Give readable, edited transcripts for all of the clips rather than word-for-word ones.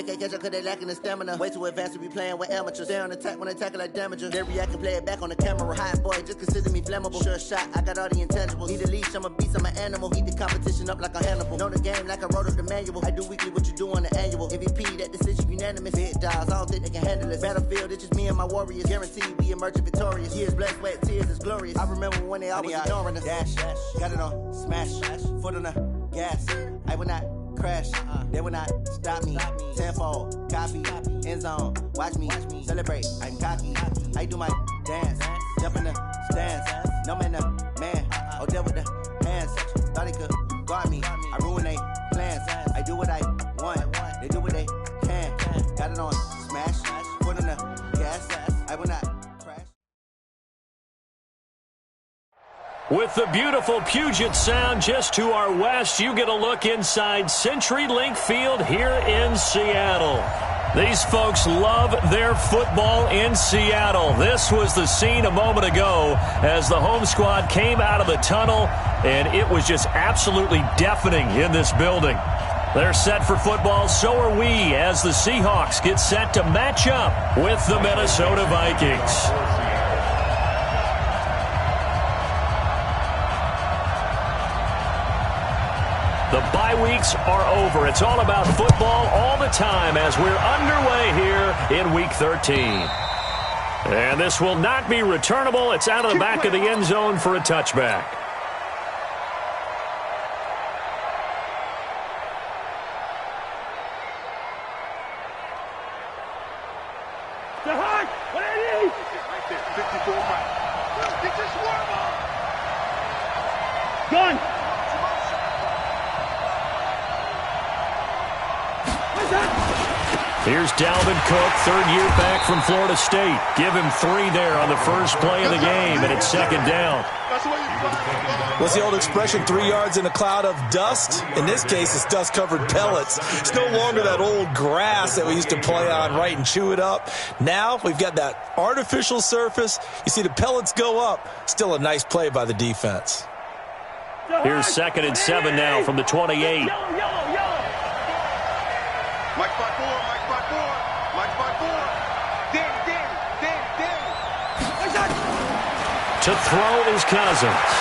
can't catch up cause they lacking the stamina. Way too advanced to be playing with amateurs. Stay on attack when attacking like damagers. They react and play it back on the camera. Hot boy, just consider me flammable. Sure shot, I got all the intangibles. Need a leash, I'm a beast, I'm an animal. Heat the competition up like a Hannibal. Know the game like I wrote up the manual. I do weekly what you do on the annual. MVP, that decision unanimous. Big dogs, I don't think they can handle it. Battlefield, it's just me and my warriors. Guaranteed we emerging victorious. Years, blood, sweat, tears, it's glorious. I remember when they always ignoring us. Dash, got it on, smash, foot on the gas. I will not crash, they will not stop me. Tenfold, copy, end zone, watch me celebrate. I'm cocky, I do my dance, jump in the stands. No man, the man, oh, there with the hands. Thought he could guard me, I ruin they plans. I do what I want, they do what they can. Got it on, smash, foot on the gas. I will not crash. With the beautiful Puget Sound just to our west, you get a look inside CenturyLink Field here in Seattle. These folks love their football in Seattle. This was the scene a moment ago as the home squad came out of the tunnel, and it was just absolutely deafening in this building. They're set for football, so are we, as the Seahawks get set to match up with the Minnesota Vikings. The bye weeks are over. It's all about football all the time as we're underway here in Week 13. And this will not be returnable. It's out of the back of the end zone for a touchback. Gun! Here's Dalvin Cook, third year back from Florida State. Give him 3 there on the first play of the game, and it's second down. What's the old expression, 3 yards in a cloud of dust? In this case, it's dust-covered pellets. It's no longer that old grass that we used to play on, right, and chew it up. Now we've got that artificial surface. You see the pellets go up. Still a nice play by the defense. Here's 2nd and 7 now from the 28. Mike 5-4, Mike 5-4, Mike 5-4. Danny. To throw is Cousins.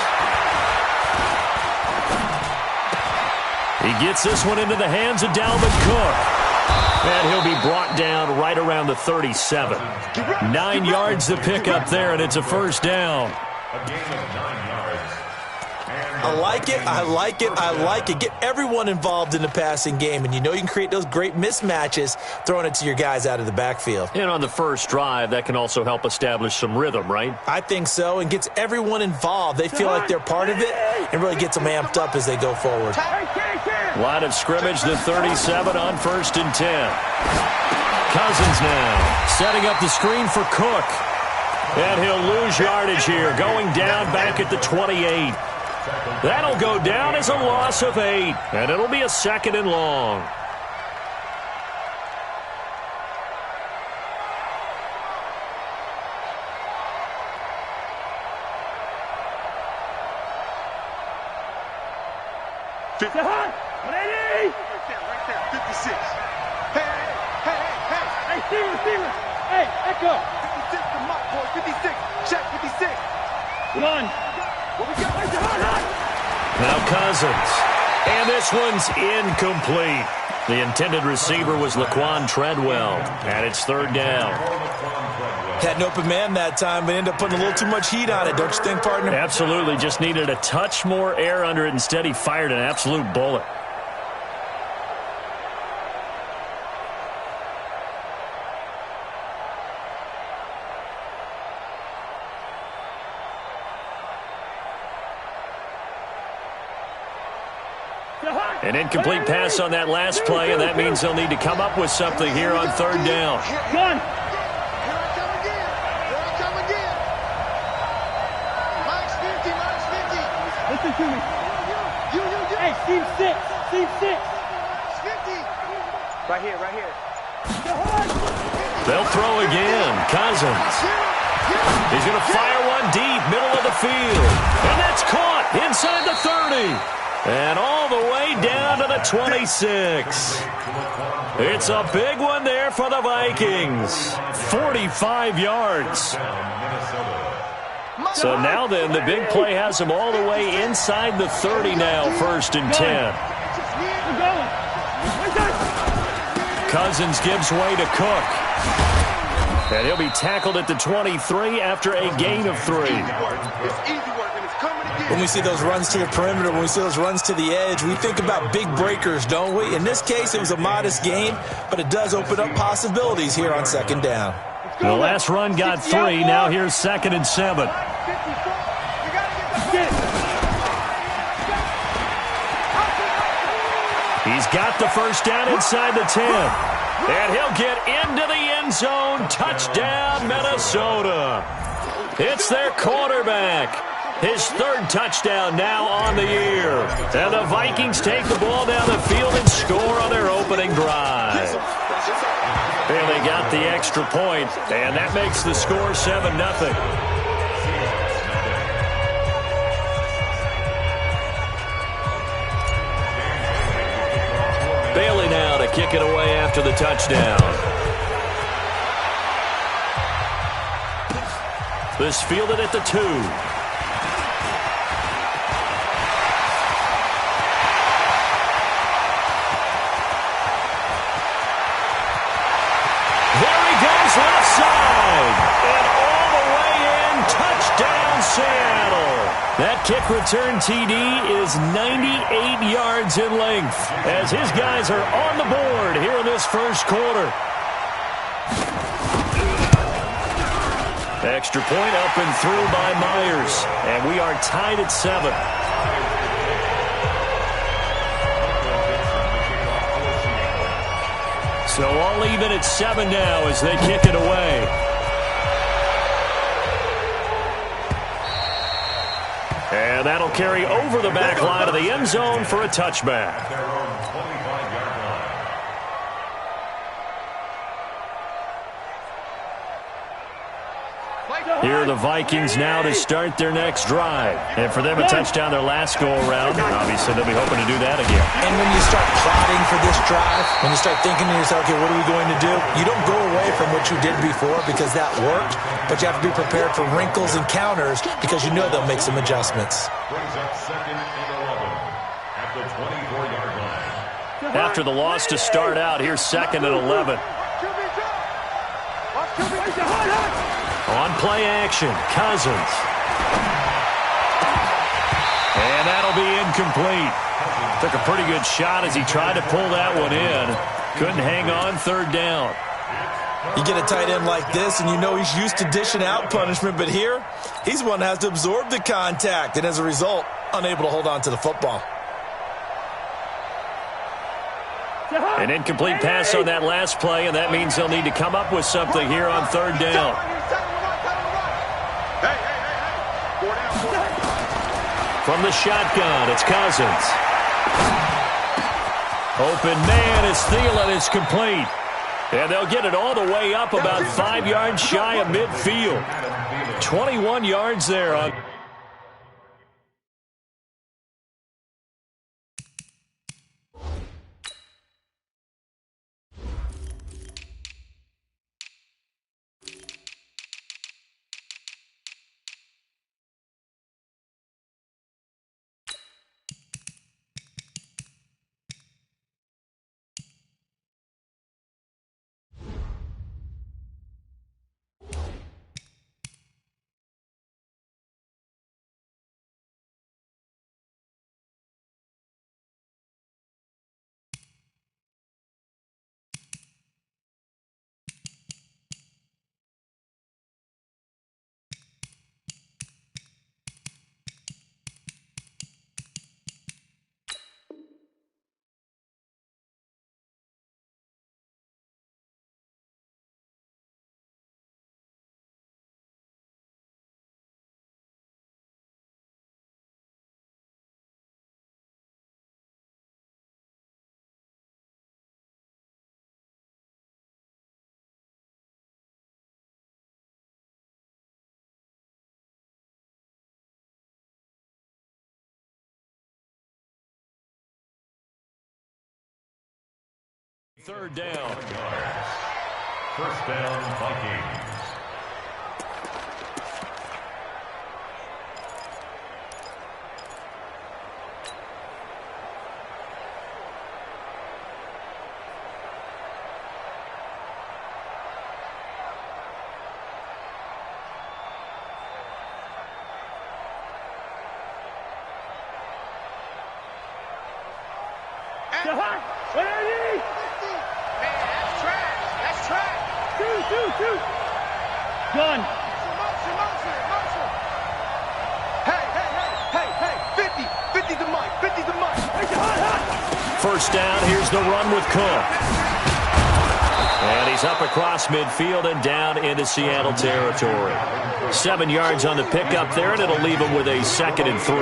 He gets this one into the hands of Dalvin Cook. And he'll be brought down right around the 37. 9 yards to pick up there, and it's a first down. A gain of 9 yards. I like it. Get everyone involved in the passing game, and you know you can create those great mismatches throwing it to your guys out of the backfield. And on the first drive, that can also help establish some rhythm, right? I think so, and gets everyone involved. They feel like they're part of it and really gets them amped up as they go forward. Line of scrimmage, the 37 on 1st and 10. Cousins now setting up the screen for Cook. And he'll lose yardage here, going down back at the 28. That'll go down as a loss of 8, and it'll be a 2nd and long. Right there, 56. Hey, Steven. Hey, echo. 56 to Mott, boy, 56. Check, 56. Come on. What we got? Now Cousins. And this one's incomplete. The intended receiver was Laquan Treadwell. And it's 3rd down. Had an open man that time, but ended up putting a little too much heat on it, don't you think, partner? Absolutely. Just needed a touch more air under it. Instead, he fired an absolute bullet. An incomplete pass on that last play, and that means they'll need to come up with something here on 3rd down. Gun! Here I come again. Mike's 50. Listen to me. You. Hey, Steve 6. 50. Right here. They'll throw again. Cousins. He's going to fire one deep, middle of the field. And that's caught inside the 30. And all the way down to the 26. It's a big one there for the Vikings. 45 yards. So now then, the big play has them all the way inside the 30 now, 1st and 10. Cousins gives way to Cook. And he'll be tackled at the 23 after a gain of 3. When we see those runs to the perimeter, when we see those runs to the edge, we think about big breakers, don't we? In this case, it was a modest gain, but it does open up possibilities here on 2nd down. The last run got 3. Now here's 2nd and 7. He's got the first down inside the 10. And he'll get into the end zone. Touchdown, Minnesota. It's their quarterback. His 3rd touchdown now on the year. And the Vikings take the ball down the field and score on their opening drive. And they got the extra point, and that makes the score 7-0. Bailey now to kick it away after the touchdown. This fielded at the 2. Left side, and all the way in, touchdown Seattle. That kick return TD is 98 yards in length as his guys are on the board here in this 1st quarter. Extra point up and through by Myers, and we are tied at 7. So all even at 7 now as they kick it away. And that'll carry over the back line of the end zone for a touchback. Here are the Vikings now to start their next drive. And for them, a touchdown their last go-around. Obviously, they'll be hoping to do that again. And when you start plotting for this drive, when you start thinking to yourself, okay, what are we going to do? You don't go away from what you did before because that worked, but you have to be prepared for wrinkles and counters because you know they'll make some adjustments. Brings up 2nd and 11 at the 24-yard line. After the loss to start out, here's 2nd and 11. On play action, Cousins. And that'll be incomplete. Took a pretty good shot as he tried to pull that one in. Couldn't hang on 3rd down. You get a tight end like this, and you know he's used to dishing out punishment, but here, he's the one that has to absorb the contact, and as a result, unable to hold on to the football. An incomplete pass on that last play, and that means they'll need to come up with something here on 3rd down. From the shotgun, it's Cousins. Open man is Thielen. It's complete. And they'll get it all the way up about 5 yards shy of midfield. 21 yards there on third down. First down, Vikings. Gun. Hey, 50's the mic, 50's the mic. First down, here's the run with Cook. And he's up across midfield and down into Seattle territory. 7 yards on the pickup there, and it'll leave him with a 2nd and 3.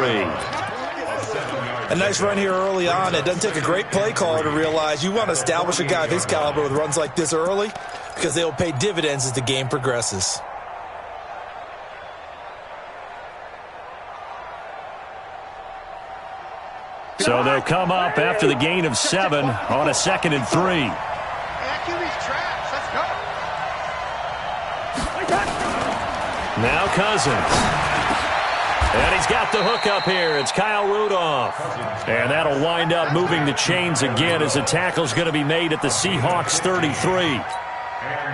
A nice run here early on. It doesn't take a great play caller to realize you want to establish a guy of his caliber with runs like this early because they'll pay dividends as the game progresses. So they'll come up after the gain of 7 on a 2nd and 3. Now Cousins. And he's got the hook up here. It's Kyle Rudolph. And that'll wind up moving the chains again as the tackle's going to be made at the Seahawks 33. And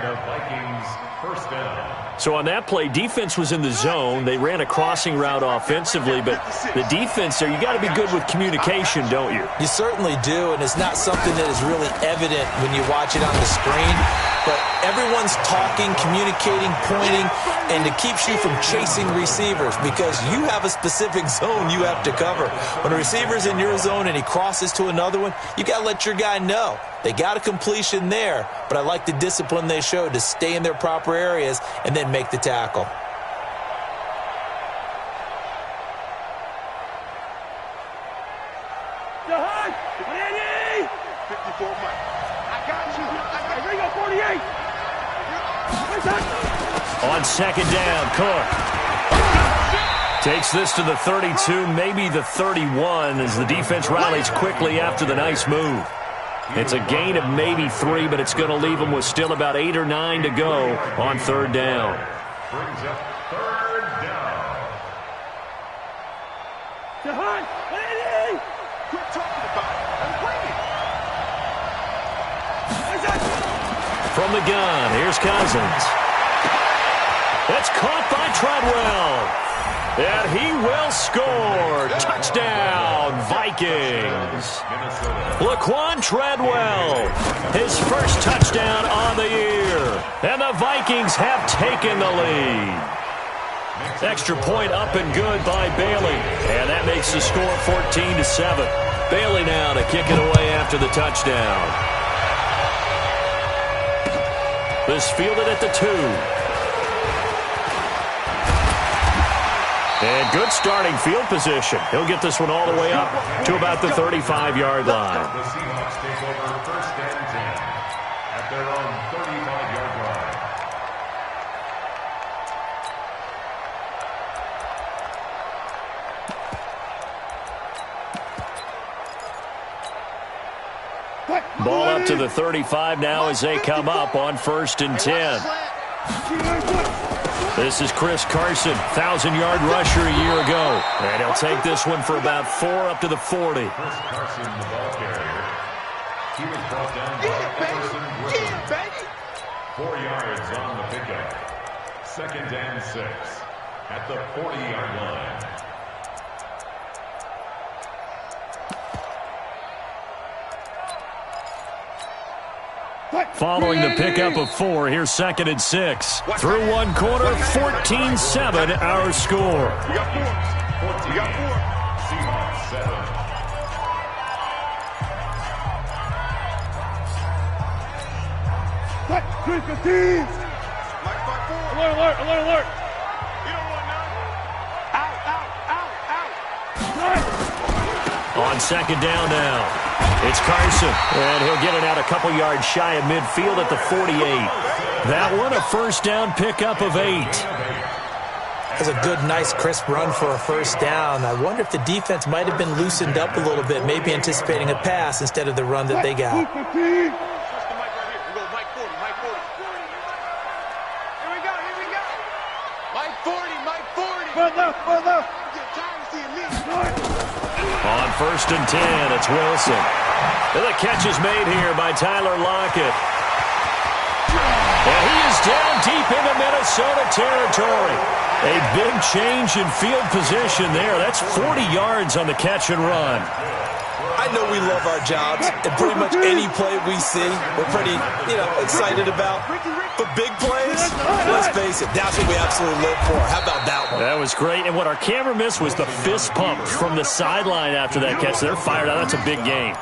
the Vikings first down. So on that play, defense was in the zone. They ran a crossing route offensively, but the defense there, you got to be good with communication, don't you? You certainly do, and it's not something that is really evident when you watch it on the screen. But everyone's talking, communicating, pointing, and it keeps you from chasing receivers because you have a specific zone you have to cover. When a receiver's in your zone and he crosses to another one, you got to let your guy know. They got a completion there, but I like the discipline they showed to stay in their proper areas and then make the tackle. On 2nd down, Cook takes this to the 32, maybe the 31, as the defense rallies quickly after the nice move. It's a gain of maybe 3, but it's going to leave them with still about 8 or 9 to go on 3rd down. Brings up 3rd down. Quit talking about it. I'm waiting. From the gun, here's Cousins. It's caught by Treadwell. And he will score. Touchdown, Vikings. Laquan Treadwell, his first touchdown on the year. And the Vikings have taken the lead. Extra point up and good by Bailey. And that makes the score 14-7. Bailey now to kick it away after the touchdown. This fielded at the 2. And good starting field position. He'll get this one all the way up to about the 35-yard line. The Seahawks take over 1st and 10 at their own 35-yard line. Ball up to the 35 now as they come up on 1st and 10. This is Chris Carson, 1,000-yard rusher a year ago. And he'll take this one for about 4 up to the 40. Chris Carson, the ball carrier. He was brought down by Emerson Griffin. 4 yards on the pickup. 2nd and 6 at the 40-yard line. Following the pickup of 4, here's 2nd and 6. Through one quarter, 14-7 our score. We got 4. We got 4. Seahawks 7. Alert. You don't want none. Out. On 2nd down now, it's Carson, and he'll get it out a couple yards shy of midfield at the 48. That one, a 1st down pickup of 8. That's a good, nice, crisp run for a 1st down. I wonder if the defense might have been loosened up a little bit, maybe anticipating a pass instead of the run that they got. first and 10. It's Wilson. And the catch is made here by Tyler Lockett. And he is down deep into Minnesota territory. A big change in field position there. That's 40 yards on the catch and run. I know we love our jobs, and pretty much any play we see, we're pretty, excited about. But big plays, let's face it, that's what we absolutely live for. How about that one? That was great, and what our camera missed was the fist pump from the sideline after that catch. They're fired out. That's a big gain.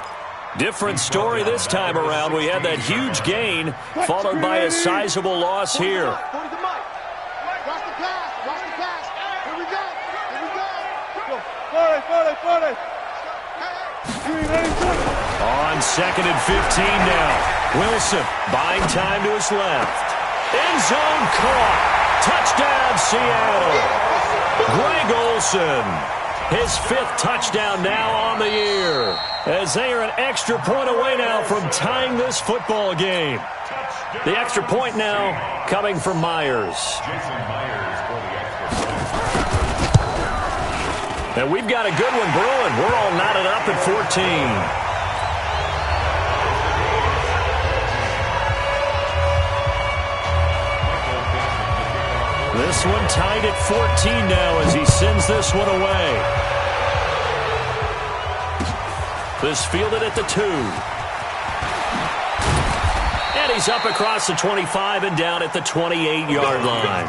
Different story this time around. We had that huge gain, followed by a sizable loss here. Watch the pass. Watch the pass. Here we go. Forward. On 2nd and 15 now. Wilson buying time to his left. End zone caught. Touchdown, Seattle. Greg Olsen. His 5th touchdown now on the year. As they are an extra point away now from tying this football game. The extra point now coming from Myers. And we've got a good one brewing. We're all knotted up at 14. This one tied at 14 now as he sends this one away. This fielded at the 2. And he's up across the 25 and down at the 28-yard line.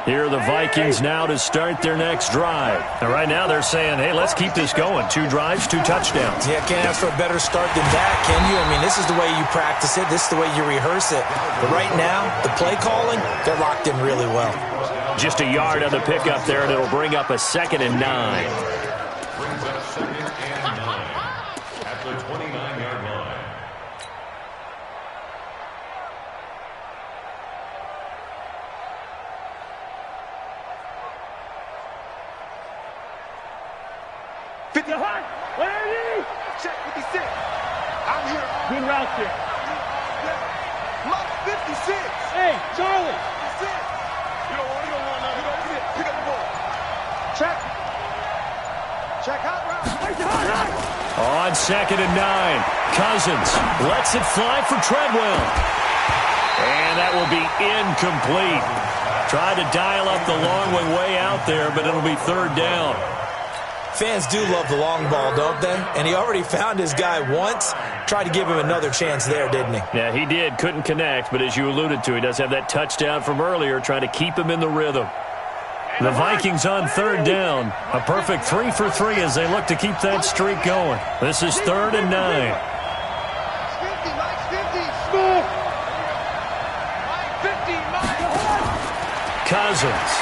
Here are the Vikings now to start their next drive. And right now they're saying, hey, let's keep this going. 2 drives, 2 touchdowns. Yeah, can't ask for a better start than that, can you? I mean, this is the way you practice it. This is the way you rehearse it. But right now, the play calling, they're locked in really well. Just a yard on the pickup there, and it'll bring up a 2nd and 9. Brings up 2nd and 9 at the 29-yard line. Check 56. I'm here. Good route there. Look, 56. Hey, Charlie. 56. You don't run now. Pick up the ball. Check. Check out route. On 2nd and 9. Cousins lets it fly for Treadwell. And that will be incomplete. Tried to dial up the long way out there, but it'll be 3rd down. Fans do love the long ball, don't they? And he already found his guy once. Tried to give him another chance there, didn't he? Yeah, he did. Couldn't connect, but as you alluded to, he does have that touchdown from earlier, trying to keep him in the rhythm. The Vikings on 3rd down. A perfect 3 for 3 as they look to keep that streak going. This is 3rd and 9. Mike 50. Smooth. Mike 50. Cousins.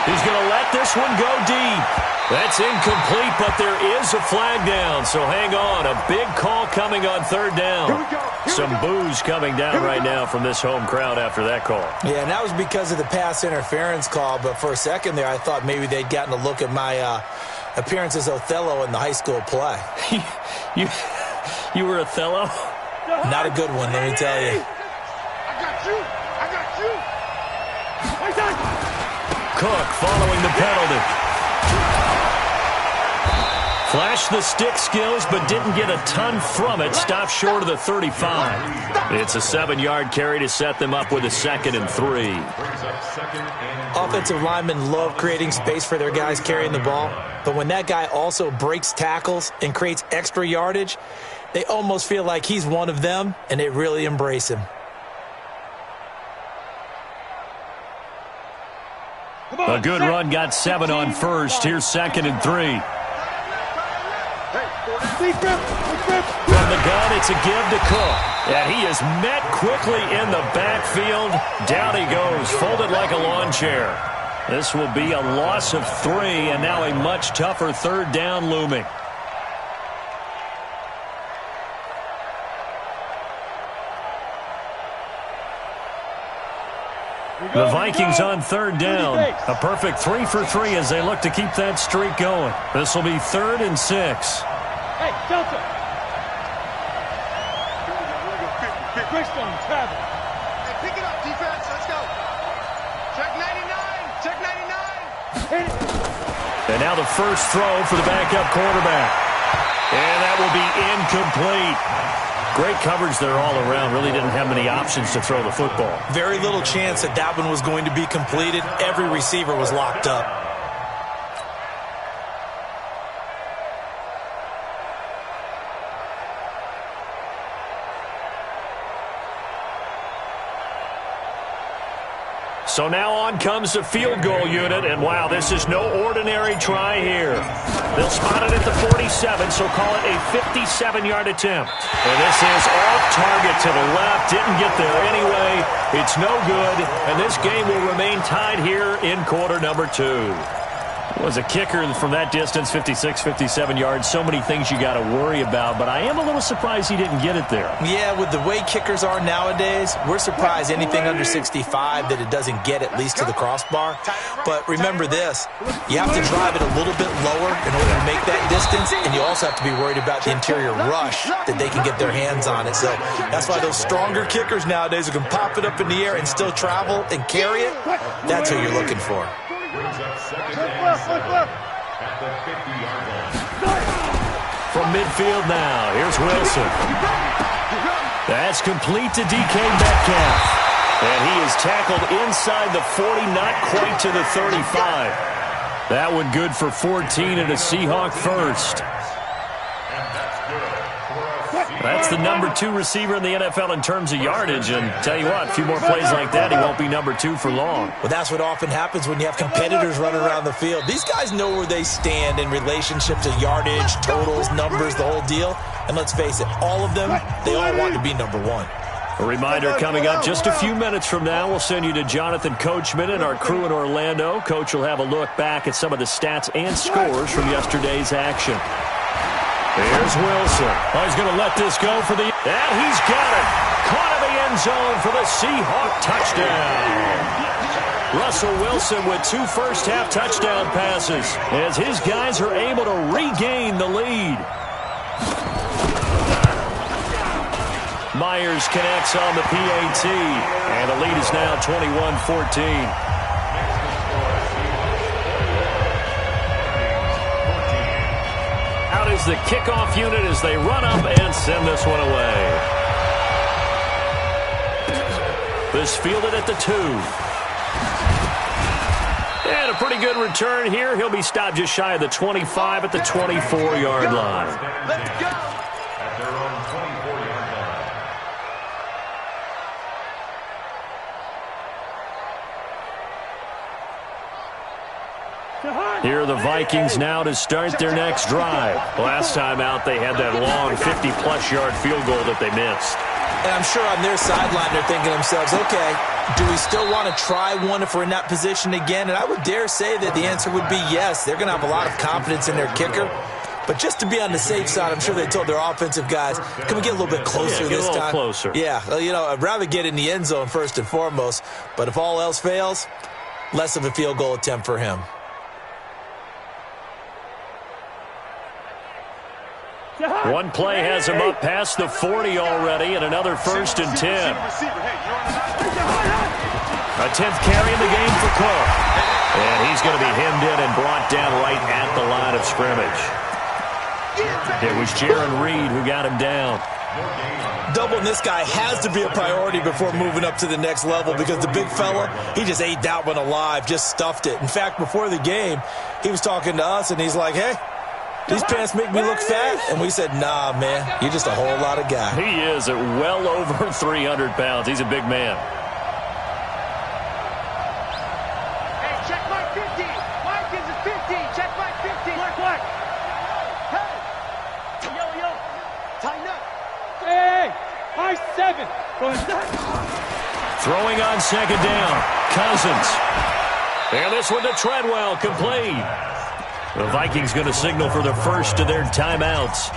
He's going to let this one go deep. That's incomplete, but there is a flag down, so hang on. A big call coming on 3rd down. Some boos coming down right now from this home crowd after that call. Yeah, and that was because of the pass interference call, but for a second there I thought maybe they'd gotten a look at my appearance as Othello in the high school play. You were Othello? Not a good one, let me tell you. I got you. Cook following the penalty. Flashed the stick skills, but didn't get a ton from it. Stopped short of the 35. It's a 7-yard carry to set them up with a 2nd and 3. Offensive linemen love creating space for their guys carrying the ball, but when that guy also breaks tackles and creates extra yardage, they almost feel like he's one of them, and they really embrace him. A good run got 7 on first. Here's 2nd and 3. From the gun, it's a give to Cook. And he is met quickly in the backfield. Down he goes, folded like a lawn chair. This will be a loss of 3, and now a much tougher 3rd down looming. The Vikings on 3rd down. A perfect 3 for 3 as they look to keep that streak going. This will be 3rd and 6. Hey, Delta. Nice on travel. Hey, pick it up, defense. Let's go. Check 99. Check 99. Hit it. And now the first throw for the backup quarterback. And that will be incomplete. Great coverage there all around. Really didn't have many options to throw the football. Very little chance that that one was going to be completed. Every receiver was locked up. So now on comes the field goal unit, and wow, this is no ordinary try here. They'll spot it at the 47, so call it a 57-yard attempt. And this is off target to the left, didn't get there anyway. It's no good, and this game will remain tied here in quarter number 2. Was a kicker from that distance, 56, 57 yards. So many things you got to worry about, but I am a little surprised he didn't get it there. Yeah, with the way kickers are nowadays, we're surprised anything under 65 that it doesn't get at least to the crossbar. But remember this, you have to drive it a little bit lower in order to make that distance, and you also have to be worried about the interior rush that they can get their hands on it. So that's why those stronger kickers nowadays who can pop it up in the air and still travel and carry it, that's who you're looking for. Brings up second and 7 at the 50-yard line. From midfield now, here's Wilson. That's complete to DK Metcalf. And he is tackled inside the 40, not quite to the 35. That one good for 14 and a Seahawk first. That's the number 2 receiver in the NFL in terms of yardage, and tell you what, a few more plays like that, he won't be number 2 for long. Well, that's what often happens when you have competitors running around the field. These guys know where they stand in relationship to yardage, totals, numbers, the whole deal. And let's face it, all of them, they all want to be number 1. A reminder coming up just a few minutes from now, we'll send you to Jonathan Coachman and our crew in Orlando. Coach will have a look back at some of the stats and scores from yesterday's action. Here's Wilson. Oh, he's going to let this go for the... And he's got it. Caught in the end zone for the Seahawk touchdown. Russell Wilson with 2 first-half touchdown passes as his guys are able to regain the lead. Myers connects on the PAT, and the lead is now 21-14. Out is the kickoff unit as they run up and send this one away. This fielded at the 2. And a pretty good return here. He'll be stopped just shy of the 25 at the 24-yard line. Let's go. At their own 24-yard line. Here are the Vikings now to start their next drive. Last time out, they had that long 50-plus yard field goal that they missed. And I'm sure on their sideline they're thinking to themselves, okay, do we still want to try one if we're in that position again? And I would dare say that the answer would be yes. They're going to have a lot of confidence in their kicker. But just to be on the safe side, I'm sure they told their offensive guys, can we get a little bit closer this time? Closer. Yeah, well, you know, I'd rather get in the end zone first and foremost. But if all else fails, less of a field goal attempt for him. One play has him up past the 40 already, and another 1st and 10. A 10th carry in the game for Cook. And he's going to be hemmed in and brought down right at the line of scrimmage. It was Jaron Reed who got him down. Doubling this guy has to be a priority before moving up to the next level because the big fella, he just ate that one alive, just stuffed it. In fact, before the game, he was talking to us, and he's like, hey, these pants make me look fat. And we said, nah, man, you're just a whole lot of guy. He is at well over 300 pounds. He's a big man. Hey, check my 50. Watkins is 50. Check my 50. Black. Hey. Yo. Tighten up. Hey, my 7. Go ahead. Throwing on 2nd down. Cousins. And this one to Treadwell, complete. The Vikings going to signal for the first of their timeouts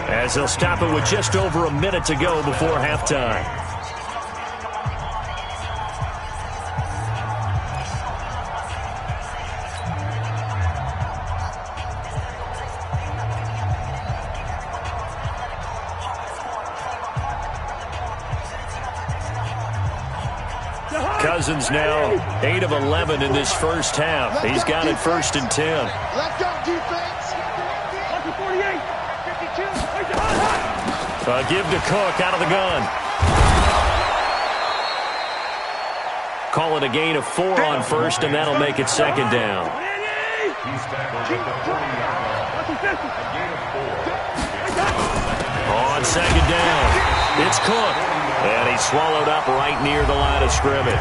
as they'll stop it with just over a minute to go before halftime. Cousins now 8 of 11 in this first half. He's got it 1st and 10. Let's go, defense. 48. 52. A give to Cook out of the gun. Call it a gain of 4 on first, and that'll make it 2nd down. He's tackled at the 40-yard line. A gain of 4. On 2nd down, it's Cook. And he's swallowed up right near the line of scrimmage.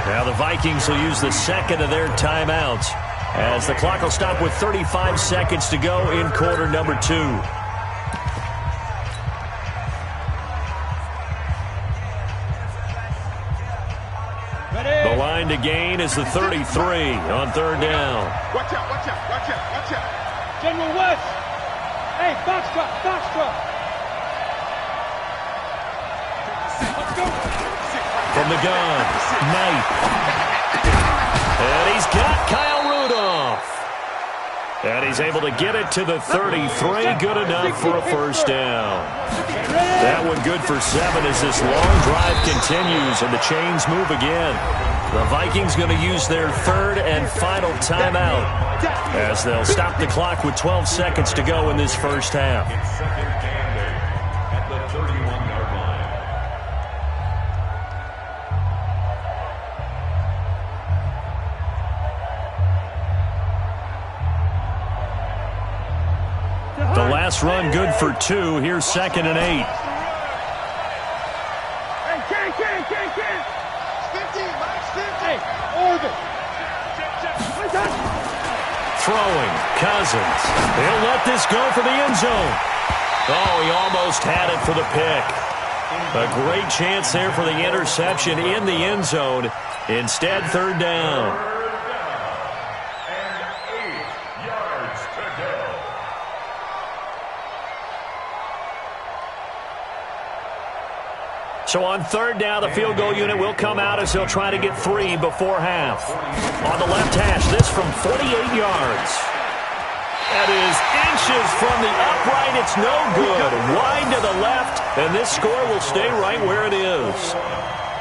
Now the Vikings will use the second of their timeouts as the clock will stop with 35 seconds to go in quarter number 2. The line to gain is the 33 on 3rd down. Watch out, watch out, watch out, watch out. General West. Hey, Foxtrot, Foxtrot. Let's go. From the gun, Knight. And he's got Kyle Rudolph. And he's able to get it to the 33. Good enough for a 1st down. That one good for 7 as this long drive continues and the chains move again. The Vikings going to use their 3rd and final timeout as they'll stop the clock with 12 seconds to go in this first half. It's 2nd and 8 at the 31-yard line. The last run good for 2. Here's 2nd and 8. Hey, Ken. 50, Max 50. Hey, Oregon. Throwing, Cousins. He'll let this go for the end zone. Oh, he almost had it for the pick. A great chance there for the interception in the end zone. Instead, 3rd down. And 8 yards to go. So on 3rd down, the field goal unit will come out as they'll try to get 3 before half. On the left hash, this from 48 yards. That is inches from the upright. It's no good. Wide to the left, and this score will stay right where it is.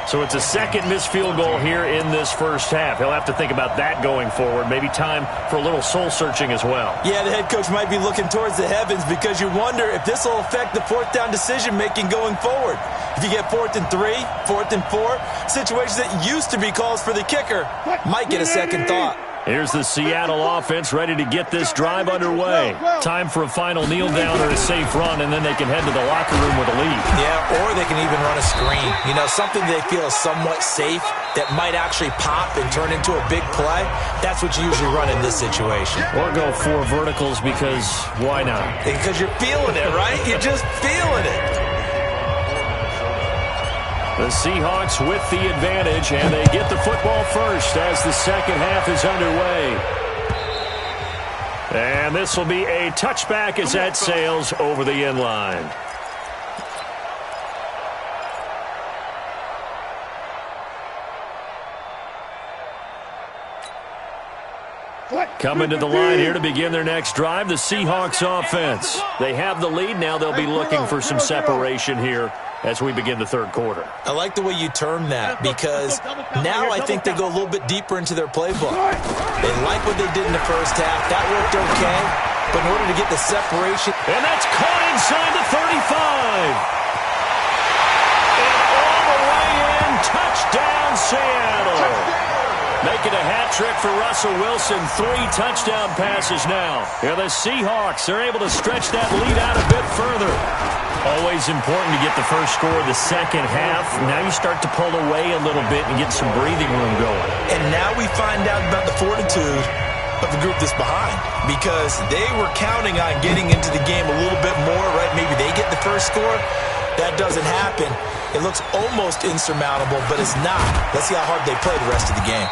So it's a 2nd missed field goal here in this first half. He'll have to think about that going forward. Maybe time for a little soul-searching as well. Yeah, the head coach might be looking towards the heavens because you wonder if this will affect the 4th down decision-making going forward. If you get 4th and 3, 4th and 4, situations that used to be calls for the kicker might get a second thought. Here's the Seattle offense ready to get this drive underway. Time for a final kneel down or a safe run, and then they can head to the locker room with a lead. Yeah, or they can even run a screen. You know, something they feel is somewhat safe that might actually pop and turn into a big play. That's what you usually run in this situation. Or go 4 verticals because why not? Because you're feeling it, right? You're just feeling it. The Seahawks with the advantage, and they get the football first as the second half is underway. And this will be a touchback as that sails over the end line. Coming to the line here to begin their next drive, the Seahawks offense. They have the lead. Now they'll be looking for some separation here as we begin the 3rd quarter. I like the way you term that because now I think they go a little bit deeper into their playbook. They like what they did in the first half. That worked okay, but in order to get the separation. And that's caught inside the 35. And all the way in, touchdown Seattle. Making a hat trick for Russell Wilson. 3 touchdown passes now. Yeah, the Seahawks are able to stretch that lead out a bit further. Always important to get the first score of the second half. Now you start to pull away a little bit and get some breathing room going. And now we find out about the fortitude of the group that's behind because they were counting on getting into the game a little bit more, right? Maybe they get the first score. That doesn't happen. It looks almost insurmountable, but it's not. Let's see how hard they play the rest of the game.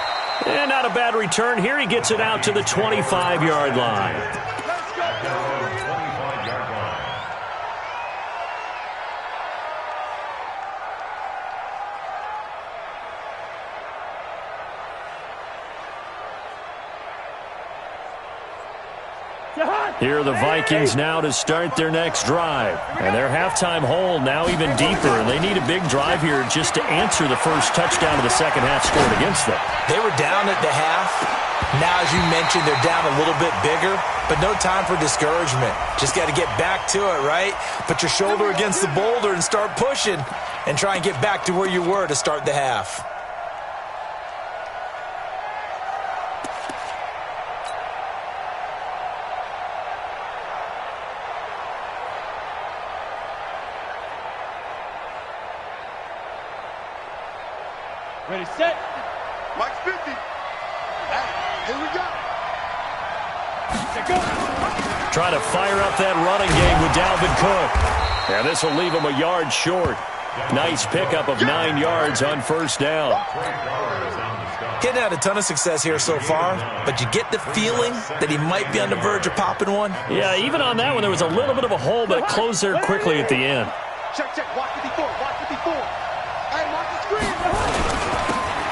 And not a bad return here. He gets it out to the 25-yard line. Here are the Vikings now to start their next drive. And their halftime hole now even deeper, and they need a big drive here just to answer the first touchdown of the second half scored against them. They were down at the half. Now, as you mentioned, they're down a little bit bigger, but no time for discouragement. Just got to get back to it, right? Put your shoulder against the boulder and start pushing and try and get back to where you were to start the half. Ready, set. Mike's 50. Hey, here we go. Go. Try to fire up that running game with Dalvin Cook. And this will leave him a yard short. Nice pickup of 9 yards on first down. Getting had a ton of success here so far, but you get the feeling that he might be on the verge of popping one. Yeah, even on that one, there was a little bit of a hole, but it closed there quickly at the end. Check, check. Watch 54. Watch 54. Hey, watch the screen.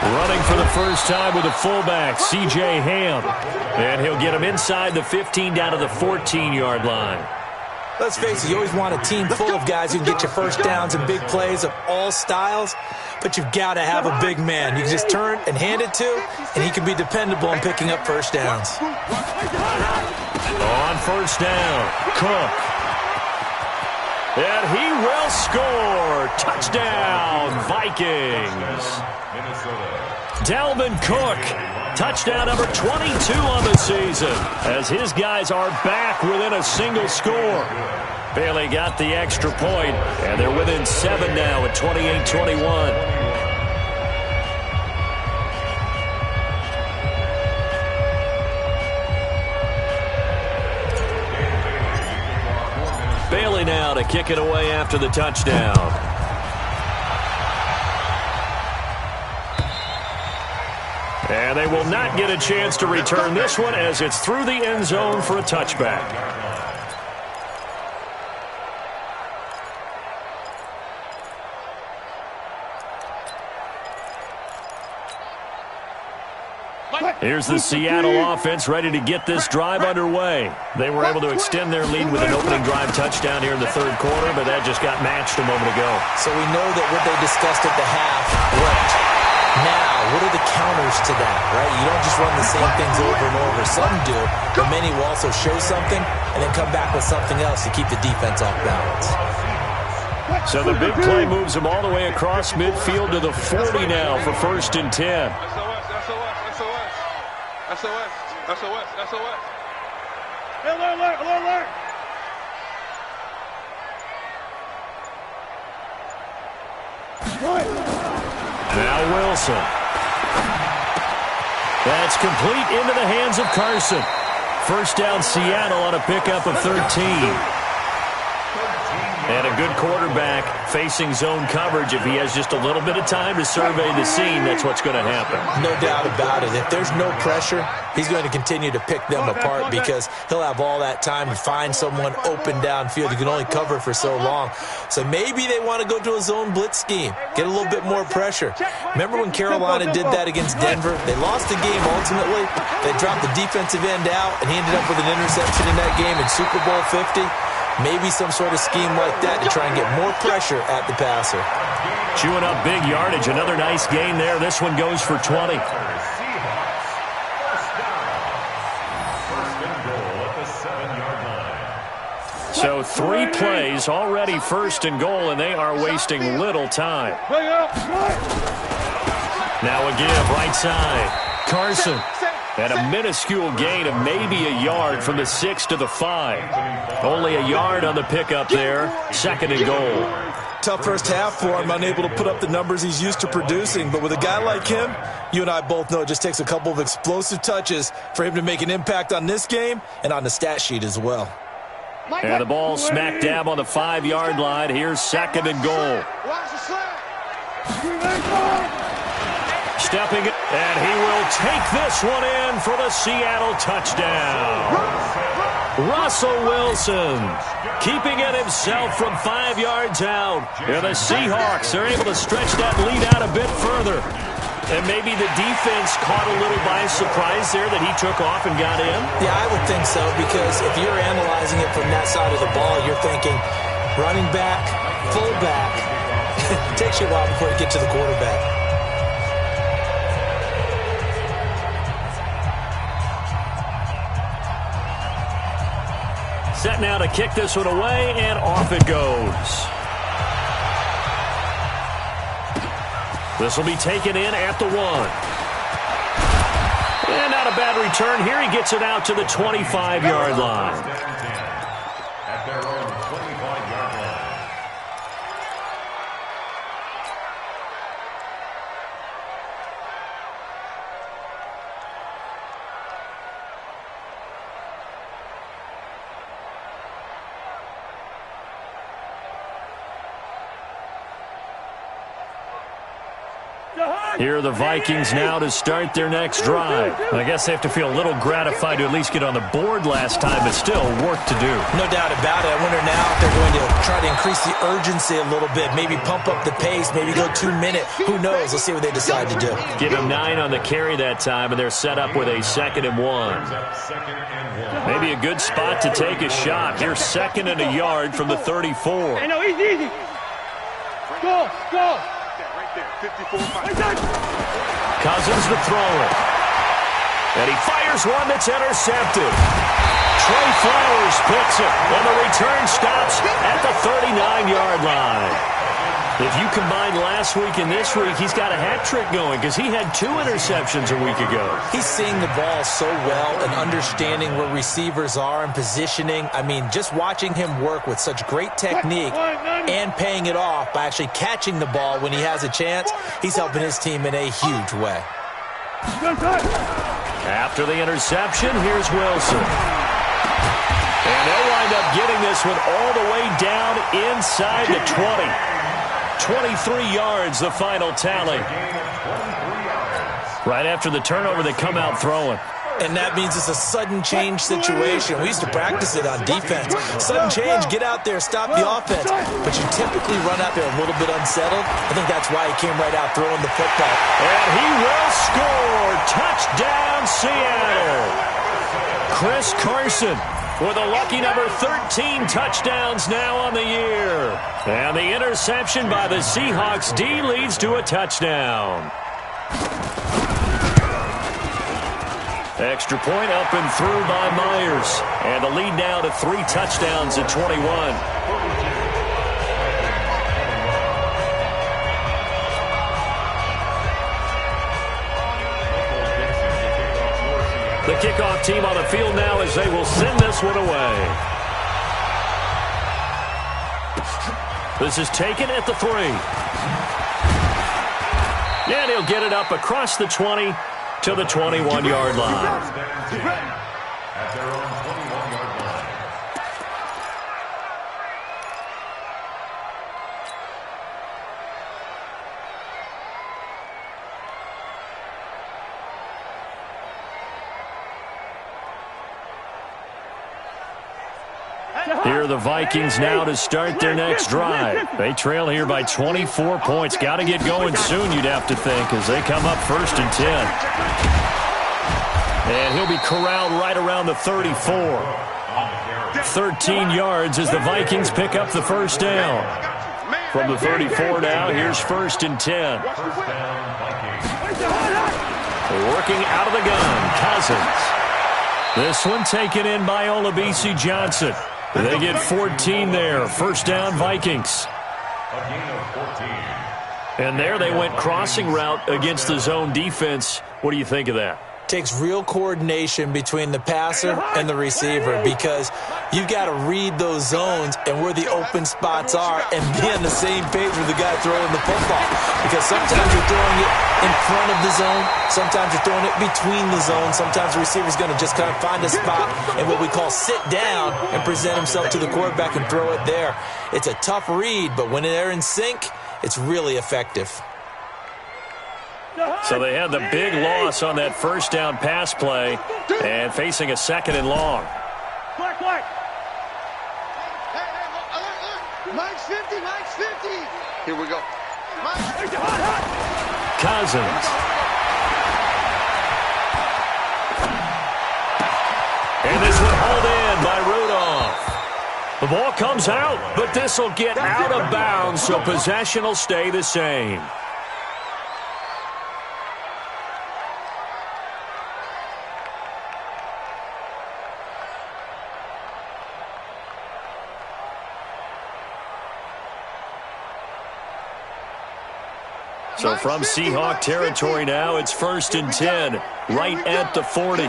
Running for the first time with a fullback, C.J. Ham. And he'll get him inside the 15 down to the 14-yard line. Let's face it, you always want a team full of guys who can get you first downs and big plays of all styles, but you've got to have a big man you can just turn and hand it to, and he can be dependable in picking up first downs. On first down, Cook. And he will score. Touchdown, Vikings. Dalvin Cook, touchdown number 22 on the season, as his guys are back within a single score. Bailey got the extra point, and they're within 7 now at 28-21. Bailey now to kick it away after the touchdown. And they will not get a chance to return this one as it's through the end zone for a touchback. Here's the Seattle offense ready to get this drive underway. They were able to extend their lead with an opening drive touchdown here in the third quarter, but that just got matched a moment ago. So we know that what they discussed at the half worked. Now, what are the counters to that, right? You don't just run the same things over and over. Some do, but many will also show something and then come back with something else to keep the defense off balance. So the big play moves them all the way across midfield to the 40 now for 1st and 10. SOS. Alert. Now Wilson. That's complete into the hands of Carson. First down Seattle on a pickup of 13. And a good quarterback facing zone coverage. If he has just a little bit of time to survey the scene, that's what's going to happen. No doubt about it. If there's no pressure, he's going to continue to pick them apart because he'll have all that time to find someone open downfield. He can only cover for so long. So maybe they want to go to a zone blitz scheme, get a little bit more pressure. Remember when Carolina did that against Denver? They lost the game ultimately. They dropped the defensive end out, and he ended up with an interception in that game in Super Bowl 50. Maybe some sort of scheme like that to try and get more pressure at the passer. Chewing up big yardage. Another nice gain there. This one goes for 20. So 3 plays already 1st and goal, and they are wasting little time. Now a give right side. Carson. And a minuscule gain of maybe a yard from the 6 to the 5. Only a yard on the pickup there. 2nd and goal. Tough first half for him, unable to put up the numbers he's used to producing. But with a guy like him, you and I both know it just takes a couple of explosive touches for him to make an impact on this game and on the stat sheet as well. And the ball smack dab on the 5-yard line. Here's 2nd and goal. Stepping it, and he will take this one in for the Seattle touchdown. Russell Wilson keeping it himself from 5 yards out. And the Seahawks are able to stretch that lead out a bit further. And maybe the defense caught a little by surprise there that he took off and got in? Yeah, I would think so, because if you're analyzing it from that side of the ball, you're thinking running back, full back. It takes you a while before you get to the quarterback. Set now to kick this one away, and off it goes. This will be taken in at the 1. And not a bad return here. He gets it out to the 25-yard line. At their own 25-yard line. Here are the Vikings now to start their next drive. I guess they have to feel a little gratified to at least get on the board last time, but still work to do. No doubt about it. I wonder now if they're going to try to increase the urgency a little bit, maybe pump up the pace, maybe go 2 minutes. Who knows? Let's see what they decide to do. Give him 9 on the carry that time, and they're set up with a 2nd and 1. Maybe a good spot to take a shot. Here's 2nd and a yard from the 34. Hey, no, easy. Go. Cousins to throw it. And he fires one that's intercepted. Trey Flowers picks it, and the return stops at the 39-yard line. If you combine last week and this week, he's got a hat trick going because he had 2 interceptions a week ago. He's seeing the ball so well and understanding where receivers are and positioning. I mean, just watching him work with such great technique and paying it off by actually catching the ball when he has a chance, he's helping his team in a huge way. After the interception, here's Wilson. And they'll wind up getting this one all the way down inside the 20. 23 yards, the final tally. Right after the turnover, they come out throwing. And that means it's a sudden change situation. We used to practice it on defense. Sudden change, get out there, stop the offense. But you typically run out there a little bit unsettled. I think that's why he came right out throwing the football. And he will score. Touchdown, Seattle. Chris Carson with a lucky number 13 touchdowns now on the year. And the interception by the Seahawks D leads to a touchdown. Extra point up and through by Myers. And the lead now to 3 touchdowns at 21. The kickoff team on the field now as they will send this one away. This is taken at the 3. And he'll get it up across the 20 to the 21-yard line. At their own 21-yard line. Here are the Vikings now to start their next drive. They trail here by 24 points. Got to get going soon, you'd have to think, as they come up 1st and 10. And he'll be corralled right around the 34. 13 yards as the Vikings pick up the first down. From the 34 now, here's 1st and 10. Working out of the gun, Cousins. This one taken in by Olabisi Johnson. They get 14 there. First down, Vikings. And there they went crossing route against the zone defense. What do you think of that? Takes real coordination between the passer and the receiver, because you've got to read those zones and where the open spots are and be on the same page with the guy throwing the football. Because sometimes you're throwing it in front of the zone, sometimes you're throwing it between the zones, sometimes the receiver's going to just kind of find a spot and what we call sit down and present himself to the quarterback and throw it there. It's a tough read, but when they're in sync, it's really effective. So they had the big loss on that first down pass play and facing a 2nd and long. Black. Mike's 50. Here we go. Cousins. And this one hauled in by Rudolph. The ball comes out, but this will get out of bounds, so possession will stay the same. So from Seahawk territory now, it's 1st and 10, right at the 40.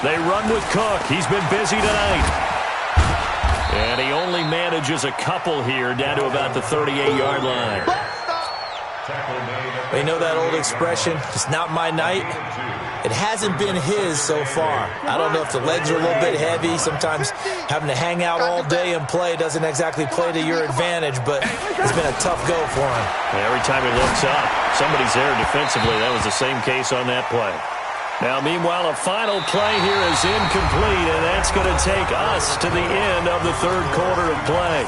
They run with Cook. He's been busy tonight. And he only manages a couple here, down to about the 38-yard line. You know that old expression, it's not my night? It hasn't been his so far. I don't know if the legs are a little bit heavy. Sometimes having to hang out all day and play doesn't exactly play to your advantage, but it's been a tough go for him. Every time he looks up, somebody's there defensively. That was the same case on that play. Now, meanwhile, a final play here is incomplete, and that's going to take us to the end of the third quarter of play.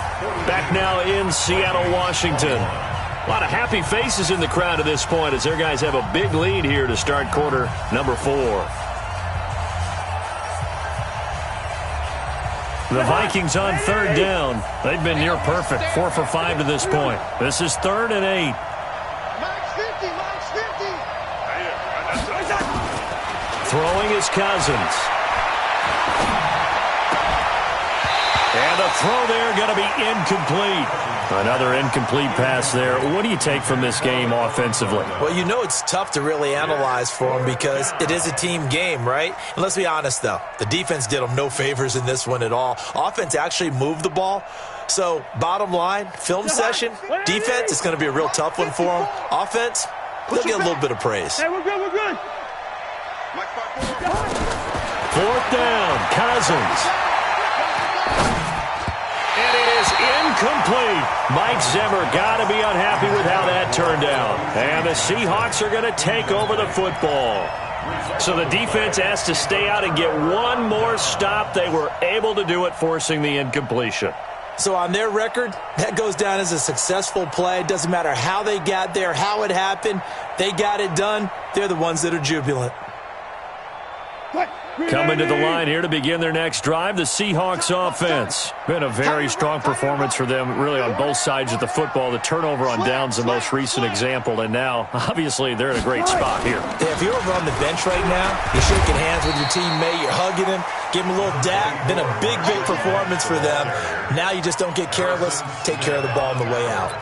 Back now in Seattle, Washington. A lot of happy faces in the crowd at this point as their guys have a big lead here to start quarter number 4. The Vikings on 3rd down. They've been near perfect, 4 for 5 to this point. This is 3rd and 8. Throwing is Cousins. And the throw there going to be incomplete. Another incomplete pass there. What do you take from this game offensively? Well, you know it's tough to really analyze for them because it is a team game, right? And let's be honest, though. The defense did them no favors in this one at all. Offense actually moved the ball. So, bottom line, film session, defense, it's going to be a real tough one for them. Offense, they'll get a little bit of praise. Hey, we're good, we're good. 4th down, Cousins. And it is incomplete. Mike Zimmer got to be unhappy with how that turned out. And the Seahawks are going to take over the football. So the defense has to stay out and get one more stop. They were able to do it, forcing the incompletion. So on their record, that goes down as a successful play. It doesn't matter how they got there, how it happened. They got it done. They're the ones that are jubilant. Coming to the line here to begin their next drive, the Seahawks offense. Been a very strong performance for them, really, on both sides of the football. The turnover on downs, the most recent example, and now, obviously, they're in a great spot here. Yeah, if you're over on the bench right now, you're shaking hands with your teammate, you're hugging him, give him a little dap. Been a big, big performance for them. Now you just don't get careless. Take care of the ball on the way out.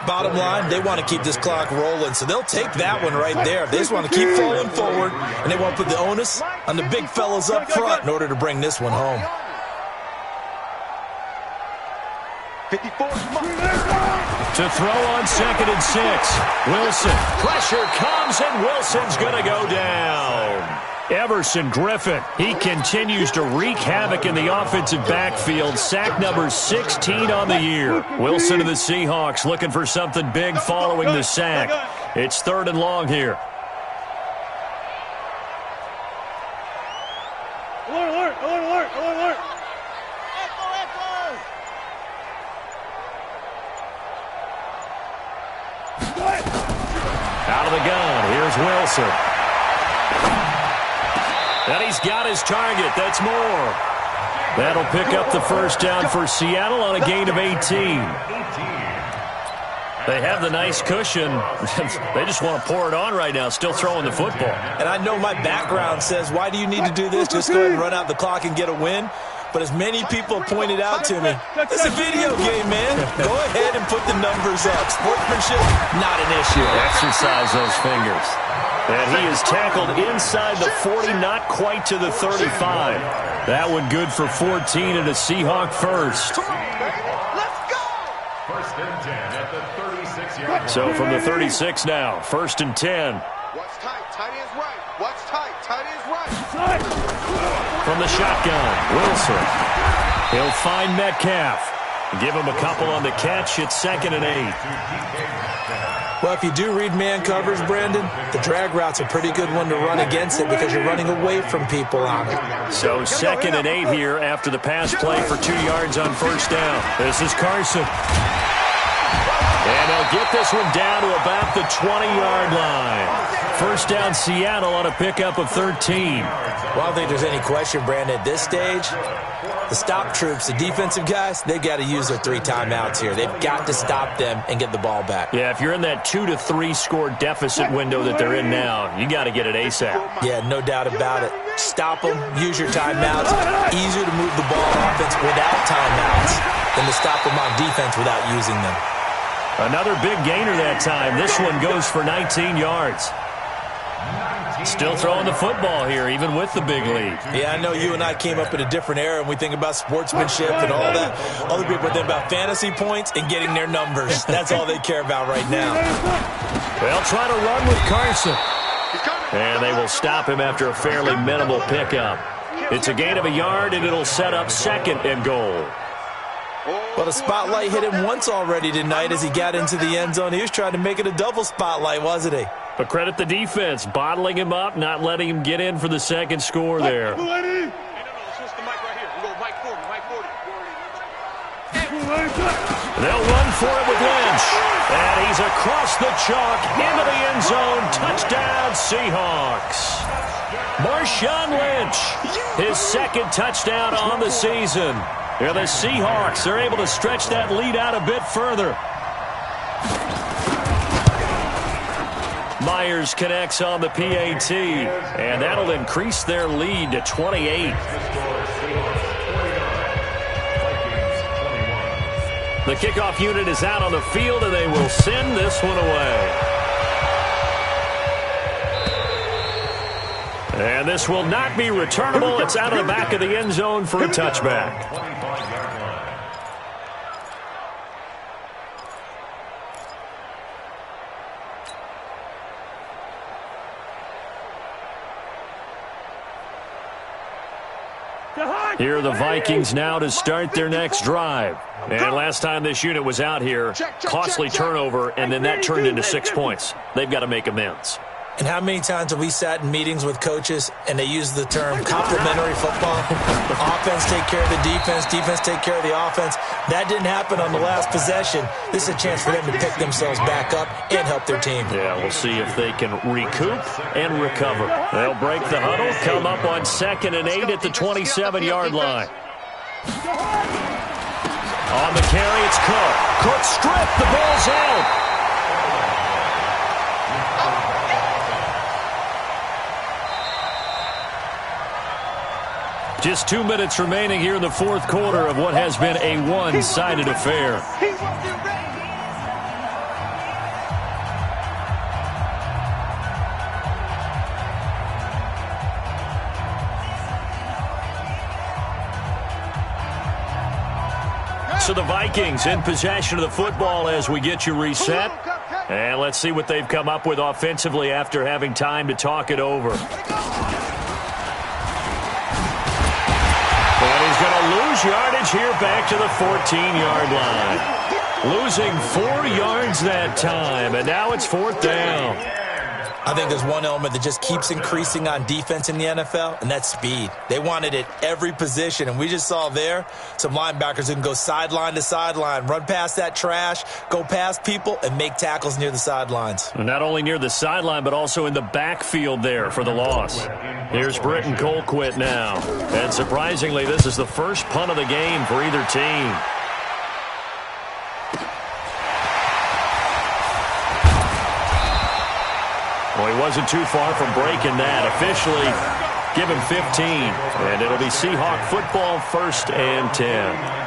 Bottom line, they want to keep this clock rolling, so they'll take that one right there. They just want to keep falling forward, and they want to put the onus on the big fellas up front in order to bring this one home. 54. To throw on 2nd and 6. Wilson. Pressure comes, and Wilson's going to go down. Everson Griffin, he continues to wreak havoc in the offensive backfield. Sack number 16 on the year. Wilson of the Seahawks looking for something big following the sack. It's 3rd and long here. Alert, alert, alert, alert, alert. Out of the gun, here's Wilson. And he's got his target. That's more. That'll pick up the 1st down for Seattle on a gain of 18. They have the nice cushion. They just want to pour it on right now, still throwing the football. And I know my background says, why do you need to do this? Just go ahead and run out the clock and get a win. But as many people pointed out to me, it's a video game, man. Go ahead and put the numbers up. Sportsmanship, not an issue. Exercise those fingers. And he is tackled inside the 40, not quite to the 35. That one good for 14 and a Seahawk first. Let's go! 1st and 10 at the 36-yard. So from the 36 now, 1st and 10. What's tight? Tight end's right. What's tight? Tight end's right. From the shotgun, Wilson. He'll find Metcalf. Give him a couple on the catch. It's 2nd and 8. Well, if you do read man covers, Brandon, the drag route's a pretty good one to run against it because you're running away from people on it. So 2nd and 8 here after the pass play for 2 yards on 1st down. This is Carson. And they'll get this one down to about the 20-yard line. First down, Seattle on a pickup of 13. Well, I don't think there's any question, Brandon, at this stage, the stop troops, the defensive guys, they got to use their 3 timeouts here. They've got to stop them and get the ball back. Yeah, if you're in that 2 to 3 score deficit window that they're in now, you got to get it ASAP. Yeah, no doubt about it. Stop them, use your timeouts. Easier to move the ball on offense without timeouts than to stop them on defense without using them. Another big gainer that time. This one goes for 19 yards. Still throwing the football here, even with the big lead. Yeah, I know you and I came up in a different era, and we think about sportsmanship and all that. Other people think about fantasy points and getting their numbers. That's all they care about right now. They'll try to run with Carson. And they will stop him after a fairly minimal pickup. It's a gain of a yard, and it'll set up 2nd and goal. Well, the spotlight hit him once already tonight as he got into the end zone. He was trying to make it a double spotlight, wasn't he? But credit the defense, bottling him up, not letting him get in for the second score there. They'll run for it with Lynch. And he's across the chalk into the end zone. Touchdown, Seahawks. Marshawn Lynch, his 2nd touchdown on the season. Yeah, the Seahawks are able to stretch that lead out a bit further. Myers connects on the PAT, and that'll increase their lead to 28. The kickoff unit is out on the field, and they will send this one away. And this will not be returnable. It's out of the back of the end zone for a touchback. Here are the Vikings now to start their next drive. And last time this unit was out here, costly turnover, and then that turned into 6 points. They've got to make amends. And how many times have we sat in meetings with coaches and they use the term complementary football? Offense take care of the defense, defense take care of the offense. That didn't happen on the last possession. This is a chance for them to pick themselves back up and help their team. Yeah, we'll see if they can recoup and recover. They'll break the huddle, come up on 2nd and 8 at the 27-yard line. On the carry, it's Cook. Cook stripped, the ball's out. Just 2 minutes remaining here in the 4th quarter of what has been a one-sided affair. So the Vikings in possession of the football as we get you reset. And let's see what they've come up with offensively after having time to talk it over. He's going to lose yardage here back to the 14-yard line. Losing 4 yards that time, and now it's 4th down. I think there's one element that just keeps increasing on defense in the NFL, and that's speed. They want it at every position, and we just saw there some linebackers who can go sideline to sideline, run past that trash, go past people, and make tackles near the sidelines. Not only near the sideline, but also in the backfield there for the loss. Here's Britton Colquitt now. And surprisingly, this is the first punt of the game for either team. Well, he wasn't too far from breaking that. Officially, give him 15. And it'll be Seahawk football, 1st and 10.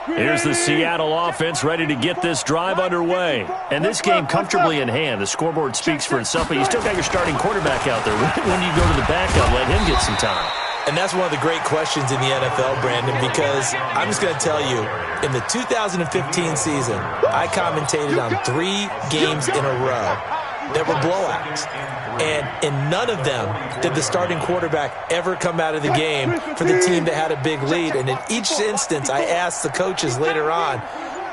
Here's the Seattle offense ready to get this drive underway. And this game comfortably in hand. The scoreboard speaks for itself, but you still got your starting quarterback out there. When do you go to the backup, let him get some time? And that's one of the great questions in the NFL, Brandon, because I'm just going to tell you, in the 2015 season, I commentated on 3 games in a row that were blowouts. And in none of them did the starting quarterback ever come out of the game for the team that had a big lead. And in each instance, I asked the coaches later on,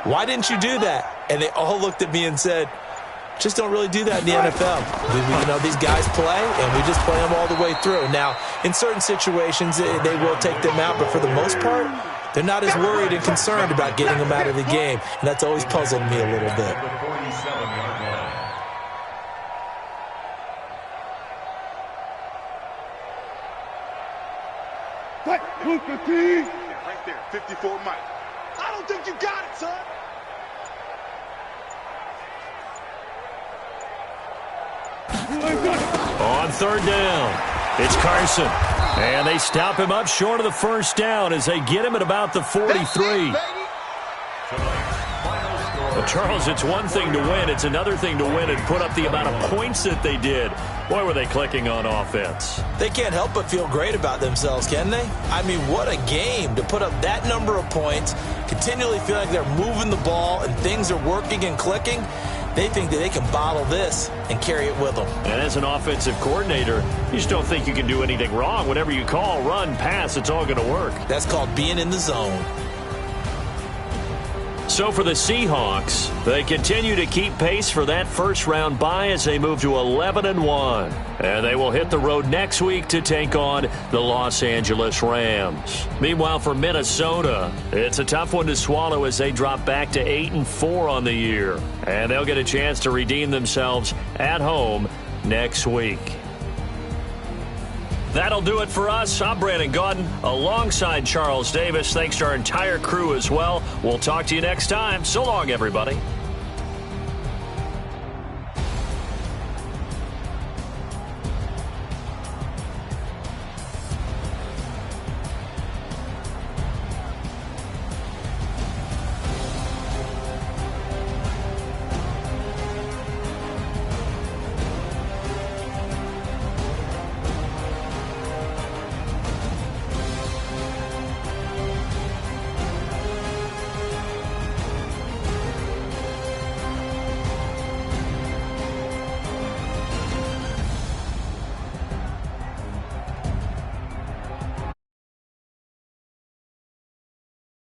why didn't you do that? And they all looked at me and said, just don't really do that in the NFL. You know, these guys play, and we just play them all the way through. Now, in certain situations, they will take them out, but for the most part, they're not as worried and concerned about getting them out of the game, and that's always puzzled me a little bit. Right there, 54 Mike. I don't think you got it, son. On third down, it's Carson. And they stop him up short of the first down as they get him at about the 43. Well, Charles, it's one thing to win. It's another thing to win and put up the amount of points that they did. Boy, were they clicking on offense. They can't help but feel great about themselves, can they? I mean, what a game to put up that number of points, continually feel like they're moving the ball and things are working and clicking. They think that they can bottle this and carry it with them. And as an offensive coordinator, you just don't think you can do anything wrong. Whatever you call, run, pass, it's all going to work. That's called being in the zone. So for the Seahawks, they continue to keep pace for that first-round bye as they move to 11-1. And they will hit the road next week to take on the Los Angeles Rams. Meanwhile, for Minnesota, it's a tough one to swallow as they drop back to 8-4 on the year. And they'll get a chance to redeem themselves at home next week. That'll do it for us. I'm Brandon Gaudin alongside Charles Davis. Thanks to our entire crew as well. We'll talk to you next time. So long, everybody.